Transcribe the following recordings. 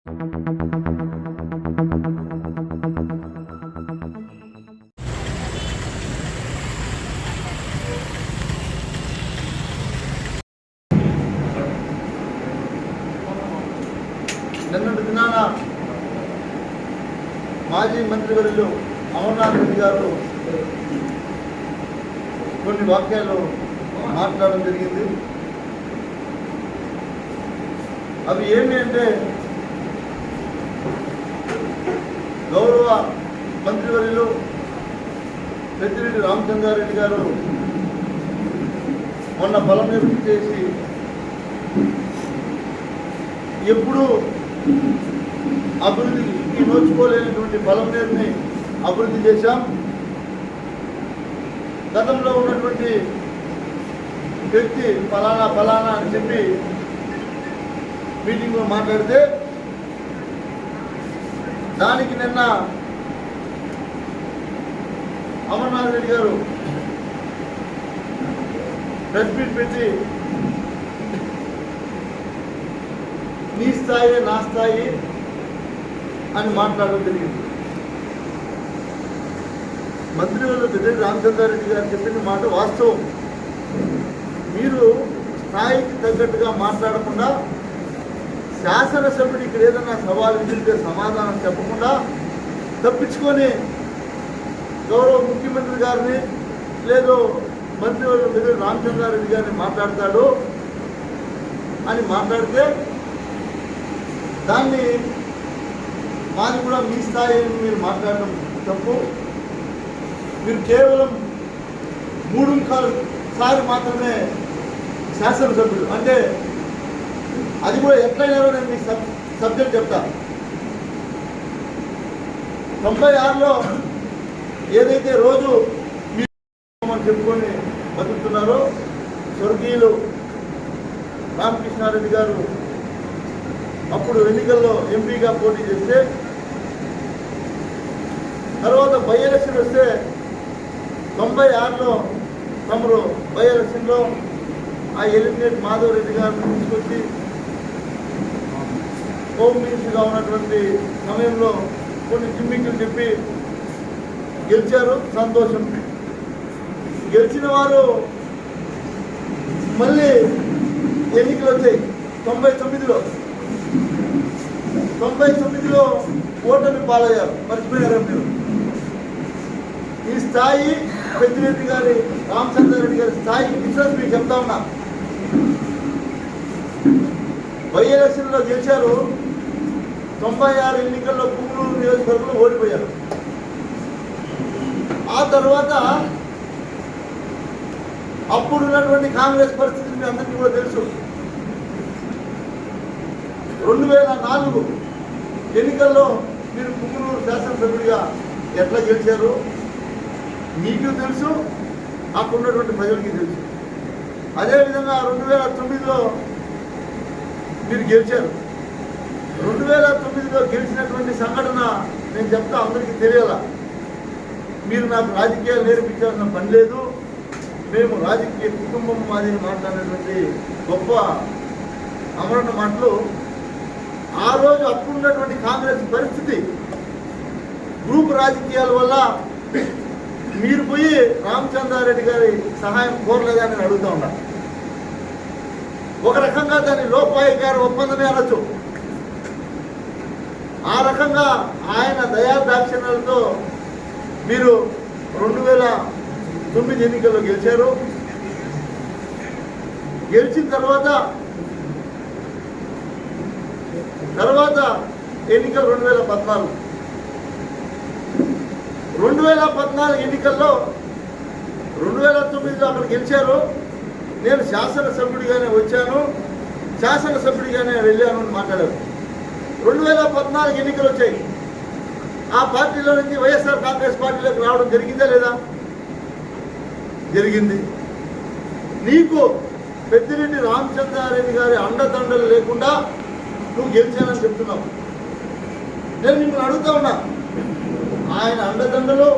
నిన్నటి దినాన మాజీ మంత్రివర్యులు అమర్నాథ్ రెడ్డి గారు కొన్ని వాక్యాలు మాట్లాడడం జరిగింది. అవి ఏమి అంటే, గౌరవ మంత్రివర్యులు పెద్దిరెడ్డి రామచంద్రారెడ్డి గారు మొన్న బలమేపు చేసి ఎప్పుడూ అభివృద్ధికి నోచుకోలేనటువంటి బలంనేరుని అభివృద్ధి చేశాం. గతంలో ఉన్నటువంటి వ్యక్తి ఫలానా అని చెప్పి మీటింగ్లో మాట్లాడితే దానికి నిన్న అమర్నాథ్ రెడ్డి గారు ప్రెస్ మీట్ పెట్టి నీ స్థాయి నా స్థాయి అని మాట్లాడడం జరిగింది. మంత్రివర్యులు పెద్దిరెడ్డి రామచంద్రారెడ్డి గారు చెప్పిన మాట వాస్తవం. మీరు స్థాయికి తగ్గట్టుగా మాట్లాడకుండా, శాసనసభ్యుడు ఇక్కడ ఏదన్నా సవాలు విసిరితే సమాధానం చెప్పకుండా తప్పించుకొని గౌరవ ముఖ్యమంత్రి గారిని లేదో మంత్రివర్యులు పెద్దిరెడ్డి రామచంద్రారెడ్డి గారిని మాట్లాడతాడు అని మాట్లాడితే దాన్ని మాది కూడా మీ స్థాయి మీరు మాట్లాడడం తప్పు. మీరు కేవలం 3 సార్లు మాత్రమే శాసనసభ్యుడు, అంటే అది కూడా ఎట్లయినారో నేను మీకు సబ్జెక్ట్ చెప్తా. 96లో ఏదైతే రోజు మీరు చెప్పుకొని బతుకుతున్నారో స్వర్గీయులు రామకృష్ణారెడ్డి గారు అప్పుడు ఎన్నికల్లో ఎంపీగా పోటీ చేస్తే, తర్వాత బై ఎలక్షన్ వస్తే 96లో తమరు బై ఎలక్షన్లో ఆ ఎలిమినేట్ మాధవ్ రెడ్డి గారిని తీసుకొచ్చి హోమ్ మినిస్టర్గా ఉన్నటువంటి సమయంలో కొన్ని జిమ్మిక్కులు చెప్పి గెలిచారు. సంతోషం. గెలిచిన వారు మళ్ళీ ఎన్నికలు వచ్చాయి 99లో ఓటమి పాలయ్యారు. మర్చిపోయారు మీరు. ఈ స్థాయి పెద్దిరెడ్డి గారి రామచంద్రారెడ్డి గారి స్థాయికి డిఫరెన్స్ మీకు చెప్తా ఉన్నా. బై ఎలక్షన్లో గెలిచారు. 96 ఎన్నికల్లో పుంగనూరు నియోజకవర్గంలో ఓడిపోయారు. ఆ తర్వాత అప్పుడున్నటువంటి కాంగ్రెస్ పరిస్థితి మీ అందరికీ కూడా తెలుసు. 2004 ఎన్నికల్లో మీరు పుంగనూరు శాసనసభ్యుడిగా ఎట్లా గెలిచారు మీకు తెలుసు, అక్కడున్నటువంటి ప్రజలకి తెలుసు. అదేవిధంగా 2009లో మీరు గెలిచారు. 2009లో గెలిచినటువంటి సంఘటన నేను చెప్తా, అందరికీ తెలియాల. మీరు నాకు రాజకీయాలు నేర్పించాల్సిన పని లేదు, మేము రాజకీయ కుటుంబం మాది మాట్లాడినటువంటి గొప్ప అమరణ మాటలు. ఆ రోజు అప్పుడున్నటువంటి కాంగ్రెస్ పరిస్థితి, గ్రూప్ రాజకీయాల వల్ల మీరు పోయి రామచంద్రారెడ్డి గారి సహాయం కోరలేదని నేను అడుగుతా ఉన్నా. ఒక రకంగా దాన్ని లోపాయికార ఒప్పందమే అనొచ్చు. ఆ రకంగా ఆయన దయాదాక్షిణ్యాలతో మీరు 2009 ఎన్నికల్లో గెలిచారు. గెలిచిన తర్వాత ఎన్నికలు 2014 ఎన్నికల్లో 2009లో అక్కడ గెలిచారు. నేను శాసనసభ్యుడిగానే వచ్చాను, శాసనసభ్యుడిగానే వెళ్ళాను అని మాట్లాడారు. 2014 ఎన్నికలు వచ్చాయి. ఆ పార్టీలో నుంచి వైఎస్ఆర్ కాంగ్రెస్ పార్టీలోకి రావడం జరిగిందా లేదా? జరిగింది. నీకు పెద్దిరెడ్డి రామచంద్రారెడ్డి గారి అండదండలు లేకుండా నువ్వు గెలిచానని చెప్తున్నావు. నేను మిమ్మల్ని అడుగుతా ఉన్నా, ఆయన అండదండలు,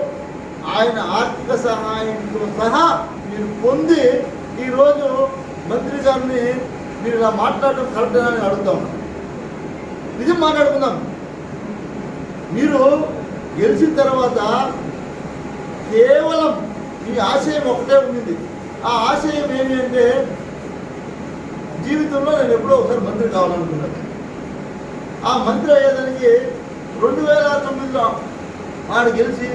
ఆయన ఆర్థిక సహాయంతో సహా మీరు పొంది ఈరోజు మంత్రి గారిని మీరు ఇలా మాట్లాడడం కరెక్టేనా అని అడుగుతా ఉన్నా. నిజం మాట్లాడుకుందాం. మీరు గెలిచిన తర్వాత కేవలం మీ ఆశయం ఒకటే ఉండింది. ఆ ఆశయం ఏమి అంటే జీవితంలో నేను ఎప్పుడో ఒకసారి మంత్రి కావాలనుకున్నాను. ఆ మంత్రి అయ్యేదానికి 2009లో ఆడ గెలిచి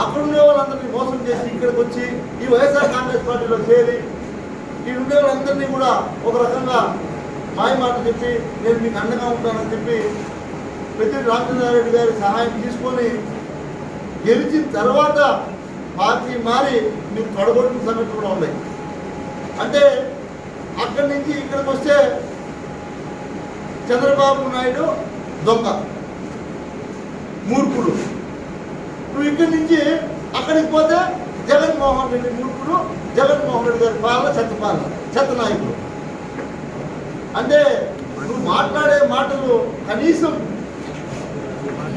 అక్కడ ఉండే వాళ్ళందరినీ మోసం చేసి ఇక్కడికి వచ్చి ఈ వైఎస్ఆర్ కాంగ్రెస్ పార్టీలో చేరి ఈ ఉండే వాళ్ళందరినీ కూడా ఒక రకంగా మాయమాట చెప్పి నేను మీకు అండగా ఉంటానని చెప్పి పెద్దిరెడ్డి రామచంద్రారెడ్డి గారి సహాయం తీసుకొని గెలిచిన తర్వాత పార్టీ మారి మీరు తొడగొట్టిన సంగతి కూడా ఉన్నాయి. అంటే అక్కడి నుంచి ఇక్కడికి వస్తే చంద్రబాబు నాయుడు దొంగ మూర్ఖుడు, నువ్వు ఇక్కడి నుంచి అక్కడికి పోతే జగన్మోహన్ రెడ్డి మూర్ఖుడు, జగన్మోహన్ రెడ్డి గారి పాలన చెత్త నాయకుడు. అంటే నువ్వు మాట్లాడే మాటలు కనీసం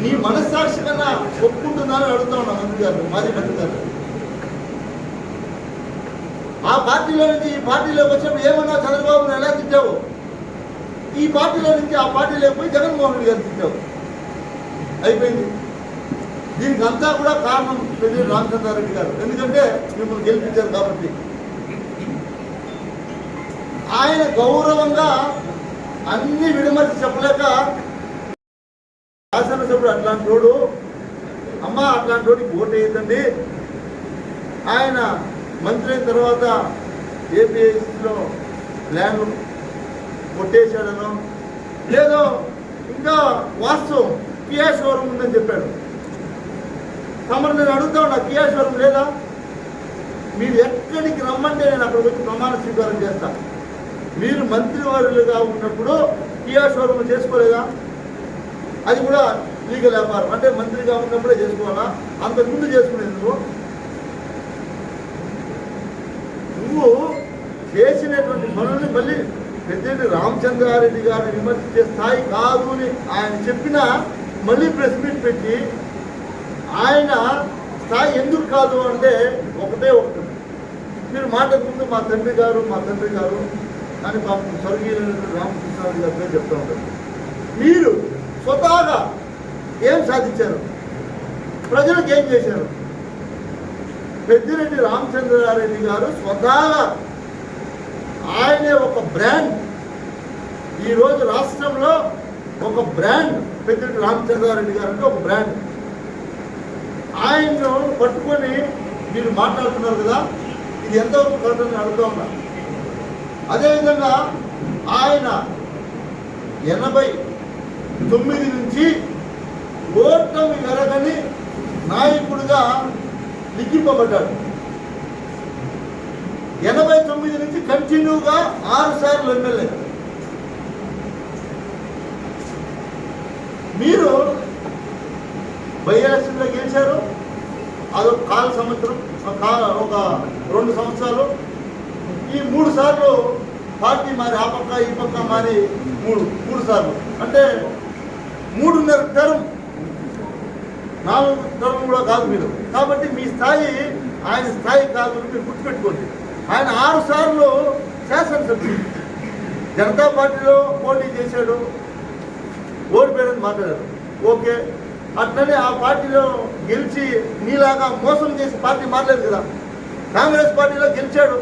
నీ మనస్సాక్షి కన్నా ఒప్పుకుంటుందని అడుగుతా ఉన్నా మంత్రి గారు, మాజీ మంత్రి గారు. ఆ పార్టీలో నుంచి ఈ పార్టీలోకి వచ్చినప్పుడు ఏమన్నా చంద్రబాబును ఎలా తిట్టావు, ఈ పార్టీలో నుంచి ఆ పార్టీలోకి పోయి జగన్మోహన్ రెడ్డి గారు తిట్టావు. అయిపోయింది. దీనికి అంతా కూడా కారణం పెద్దిరెడ్డి రామచంద్రారెడ్డి గారు. ఎందుకంటే మిమ్మల్ని గెలిపించారు కాబట్టి. ఆయన గౌరవంగా అన్ని విడమర్చి చెప్పలేక శాసనసభ్యుడు అట్లాంటి వాడు, అమ్మ అట్లాంటి వాడికి ఓటు వేయద్దండి, ఆయన మంత్రి అయిన తర్వాత ఏపీఐసీలో ల్యాండ్ కొట్టేశాడనో లేదో ఇంకా వాస్తవం కియా షోరూమ్ ఉందని చెప్పాడు. తమరు నేను అడుగుతా ఉన్నా, కియా షోరూమ్ లేదా? మీరు ఎక్కడికి రమ్మంటే నేను అక్కడికి వచ్చి ప్రమాణ స్వీకారం చేస్తాను. మీరు మంత్రివర్యులుగా ఉన్నప్పుడు కియా షోరూమ్ చేసుకోలేదా? అది కూడా లీగల్ వ్యాపారం. అంటే మంత్రిగా ఉన్నప్పుడే చేసుకోవాలా, అంతకుముందు చేసుకునేది నువ్వు చేసినటువంటి పనుల్ని మళ్ళీ పెద్దిరెడ్డి రామచంద్రారెడ్డి గారిని విమర్శించే స్థాయి కాదు అని ఆయన చెప్పినా మళ్ళీ ప్రెస్ మీట్ పెట్టి ఆయన స్థాయి ఎందుకు కాదు అంటే ఒకటే ఒకటి. మీరు మాట్లాడుకుంటూ మా తండ్రి గారు అని పాపం స్వర్గీయులైనటువంటి రామకృష్ణారెడ్డి గారి పేరు చెప్తూ ఉంటారు. మీరు స్వతహాగా ఏం సాధించారు, ప్రజలకు ఏం చేశారు? పెద్దిరెడ్డి రామచంద్రారెడ్డి గారు స్వతహాగా ఆయనే ఒక బ్రాండ్. ఈరోజు రాష్ట్రంలో ఒక బ్రాండ్ పెద్దిరెడ్డి రామచంద్రారెడ్డి గారు అంటే ఒక బ్రాండ్. ఆయన్ను పట్టుకొని మీరు మాట్లాడుతున్నారు కదా, ఇది ఎంతవరకు కరెక్ట్ అడుగుతా ఉన్నా. అదేవిధంగా ఆయన 89 నుంచి ఓటమి ఎరగని నాయకుడిగా లిఖింపబడ్డాడు. 89 నుంచి కంటిన్యూగా 6 సార్లు ఎమ్మెల్యే. మీరు బై ఎలక్షన్లో గెలిచారు, అదొక సంవత్సరం, ఒక 2 సంవత్సరాలు. ఈ 3 సార్లు పార్టీ మారి ఆ పక్క ఈ పక్క మారి 3 సార్లు, అంటే 3.5 టర్మ్, 4 టర్మ్ కూడా కాదు మీరు. కాబట్టి మీ స్థాయి ఆయన స్థాయి కాదు, మీరు గుర్తుపెట్టుకోండి. ఆయన 6 సార్లు శాసనసభ్యుడు, జనతా పార్టీలో పోటీ చేశాడు, ఓడిపోయాడని మాట్లాడారు. ఓకే, అట్లనే ఆ పార్టీలో గెలిచి నీలాగా మోసం చేసి పార్టీ మారలేదు కదా. కాంగ్రెస్ పార్టీలో గెలిచాడు,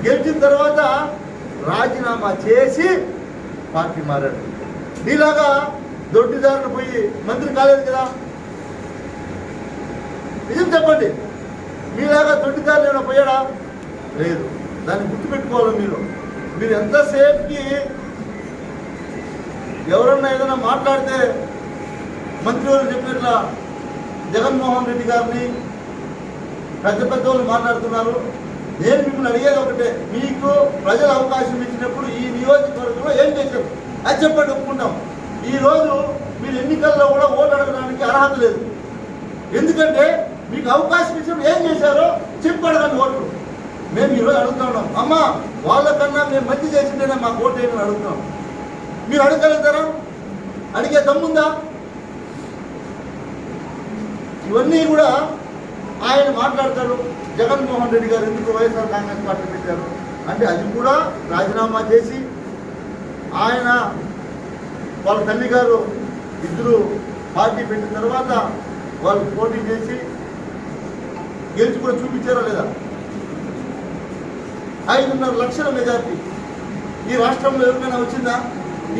గెలిచిన తర్వాత రాజీనామా చేసి పార్టీ మారాడు. నీలాగా దొడ్డిదారులు పోయి మంత్రి కాలేదు కదా. నిజం చెప్పండి, మీలాగా దొడ్డిదారులు ఏమైనా పోయాడా? లేదు. దాన్ని గుర్తుపెట్టుకోవాలి. మీరు ఎంతసేపుకి ఎవరన్నా ఏదైనా మాట్లాడితే మంత్రివర్యులు చెప్పినట్లా జగన్మోహన్ రెడ్డి గారిని పెద్ద వాళ్ళు మాట్లాడుతున్నారు. నేను మిమ్మల్ని అడిగేది ఒకటే, మీకు ప్రజలు అవకాశం ఇచ్చినప్పుడు ఈ నియోజకవర్గంలో ఏం చేశారు అది చెప్పండి, ఒప్పుకుంటాం. ఈరోజు మీరు ఎన్నికల్లో కూడా ఓటు అడగడానికి అర్హత లేదు. ఎందుకంటే మీకు అవకాశం ఇచ్చినప్పుడు ఏం చేశారో చెప్పి అడగండి ఓట్లు. మేము ఈరోజు అడుగుతా ఉన్నాం, అమ్మ వాళ్ళకన్నా మేము మంచి చేసింటేనే మాకు ఓటు వేయమని అడుగుతున్నాం. మీరు అడగలుగుతారా? అడిగే దమ్ముందా? ఇవన్నీ కూడా ఆయన మాట్లాడతారు. జగన్మోహన్ రెడ్డి గారు ఎందుకు వైఎస్ఆర్ కాంగ్రెస్ పార్టీ పెట్టారు అంటే అది కూడా రాజీనామా చేసి ఆయన వాళ్ళ తల్లి గారు ఇద్దరు పార్టీ పెట్టిన తర్వాత వాళ్ళు పోటీ చేసి గెలిచి కూడా చూపించారా లేదా? 5.5 లక్షల మెజార్టీ ఈ రాష్ట్రంలో ఎవరికైనా వచ్చిందా?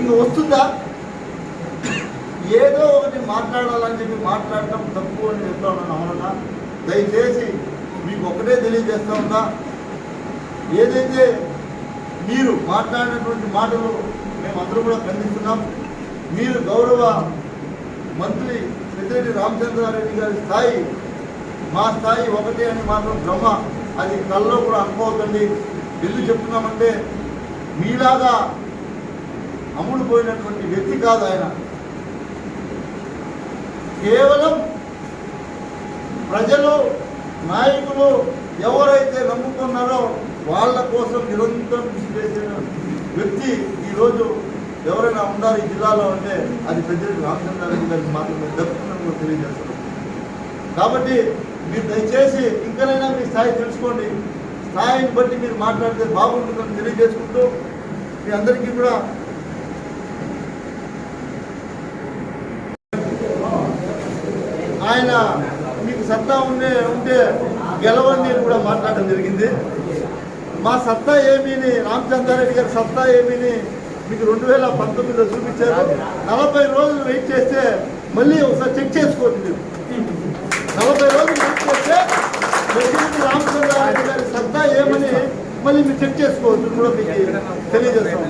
ఇంక వస్తుందా? ఏదో ఒకటి మాట్లాడాలని చెప్పి మాట్లాడటం తప్పు అని చెప్తా ఉన్నాను. అవునన్నా, దయచేసి మీకు ఒకటే తెలియజేస్తా ఉన్నా, ఏదైతే మీరు మాట్లాడినటువంటి మాటలు మేమందరూ కూడా ఖండిస్తున్నాం. మీరు గౌరవ మంత్రి పెద్దిరెడ్డి రామచంద్రారెడ్డి గారి స్థాయి మా స్థాయి ఒకటే అని మాత్రం భ్రమ, అది కల్లో కూడా అనుకోవద్దండి. ఎందుకు చెప్తున్నామంటే మీలాగా అమ్ముడుపోయినటువంటి వ్యక్తి కాదు ఆయన. కేవలం ప్రజలు నాయకులు ఎవరైతే నమ్ముకున్నారో వాళ్ళ కోసం నిరంతరం కృషి చేసిన వ్యక్తి ఈరోజు ఎవరైనా ఉన్నారు ఈ జిల్లాలో అంటే అది పెద్దిరెడ్డి రామచంద్రారెడ్డి గారికి మాత్రమే దక్కుతుందని తెలియజేస్తున్నాం. కాబట్టి మీరు దయచేసి ఇంకనైనా మీ స్థాయి తెలుసుకోండి. స్థాయిని బట్టి మీరు మాట్లాడితే బాగుంటుందని తెలియజేసుకుంటూ మీ అందరికీ కూడా ఆయన మీకు సత్తా ఉంటే గెలవండి కూడా మాట్లాడడం జరిగింది. మా సత్తా ఏమీని రామచంద్రారెడ్డి గారి సత్తా ఏమీని మీకు 2019లో చూపించారు. 40 రోజులు వెయిట్ చేస్తే మళ్ళీ ఒకసారి చెక్ చేసుకోండి. మీరు 40 రోజులు వెయిట్ చేస్తే రామచంద్రారెడ్డి గారి సత్తా ఏమని మళ్ళీ మీరు చెక్ చేసుకోవచ్చు కూడా మీకు తెలియజేస్తాం.